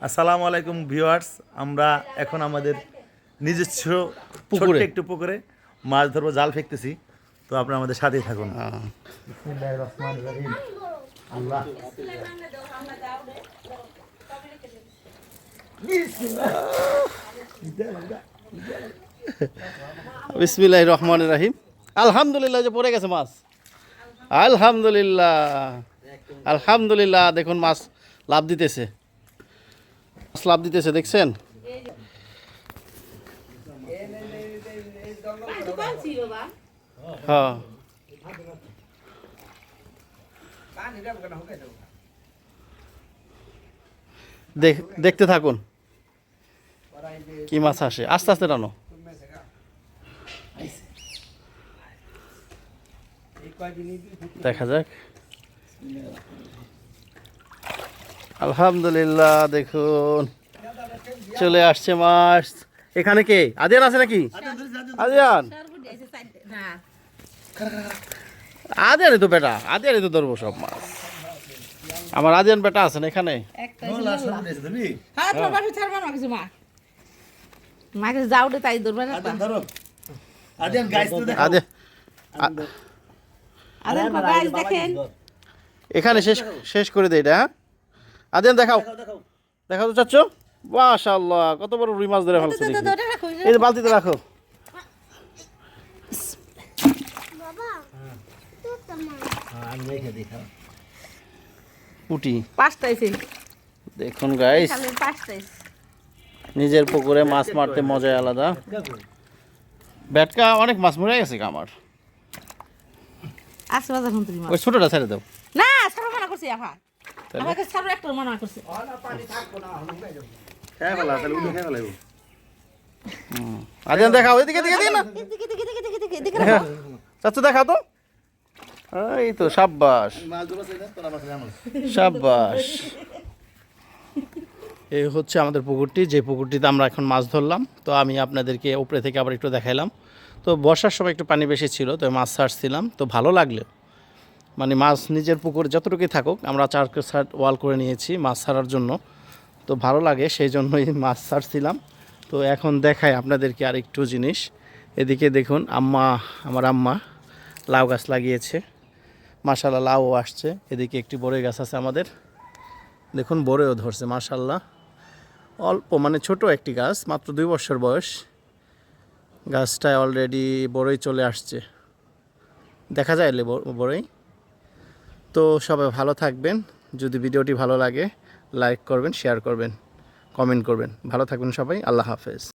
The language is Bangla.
আসসালামু আলাইকুম ভিউয়ার্স, আমরা এখন আমাদের নিজস্ব ছোট্ট একটু পুকুরে মাছ ধরবো, জাল ফেকতেছি। তো আপনারা আমাদের সাথেই থাকুন। বিসমিল্লাহির রহমানির রহিম। আল্লাহ বিসমিল্লাহির রহমানির রহিম। আলহামদুলিল্লাহ, যে পড়ে গেছে মাছ। আলহামদুলিল্লাহ, আলহামদুলিল্লাহ। দেখুন মাছ লাভ দিতেছে, মাছ লাভ দিতেছে, দেখছেন? হ্যাঁ, দেখতে থাকুন কি মাছ আসে। আস্তে আস্তে টানো। দেখা যাক। আলহামদুলিল্লাহ, দেখুন চলে আসছে মাছ। এখানে কে আদিয়ান আছে নাকি? আদিয়ান, আদিয়ানই তো বেটা, আদিয়ানই তো ধরবো সব মাছ। আমার আদিয়ান বেটা আছে না এখানে? এখানে শেষ করে দেয় এটা। হ্যাঁ, আদিয়ান দেখাও, দেখাও তো চাচ্ছ। মাশাআল্লাহ, কত বড় রুই মাছ ধরে ফেলছে। এই বালতিতে রাখো। পুটি দেখুন গাইস, নিজের পুকুরে মাছ মারতে মজাই আলাদা। ব্যাটকা অনেক মাছ মরে গেছে আমার। ওই ছোটটা ছেড়ে দাও না, ছাড়ো, মানা করছি আপা। আমাকে ছাড়ো, একটা মানা করছি। আদিয়ান দেখাও, এদিকে দিকে দিকে না, চাচ্ছ দেখাও তো। এই তো, সাব্বাস সাব্বাস। এই হচ্ছে আমাদের পুকুরটি, যে পুকুরটিতে আমরা এখন মাছ ধরলাম। তো আমি আপনাদেরকে উপরে থেকে আবার একটু দেখাইলাম। তো বর্ষার সময় একটু পানি বেশি ছিল, তো মাছ ছাড়ছিলাম। তো ভালো লাগলো, মানে মাছ নিজের পুকুর যতটুকুই থাকুক, আমরা 4 সাইড ওয়াল করে নিয়েছি মাছ ছাড়ার জন্য। তো ভালো লাগে, সেই জন্যই মাছ ছাড়ছিলাম। তো এখন দেখাই আপনাদেরকে আর একটু জিনিস। এদিকে দেখুন, আমার আম্মা লাউ গাছ লাগিয়েছে। মাশাআল্লাহ, লাউ আসছে। এদিকে একটি বড়ই গাছ আছে আমাদের, দেখুন বড়ইও ধরছে মাশাআল্লাহ। অল্প, মানে ছোট একটি গাছ, মাত্র 2 বছর বয়স। গাছটায় অলরেডি বড়ই চলে আসছে, দেখা যায় বড়ই। তো সবাই ভালো থাকবেন। যদি ভিডিওটি ভালো লাগে লাইক করবেন, শেয়ার করবেন, কমেন্ট করবেন। ভালো থাকবেন সবাই। আল্লাহ হাফেজ।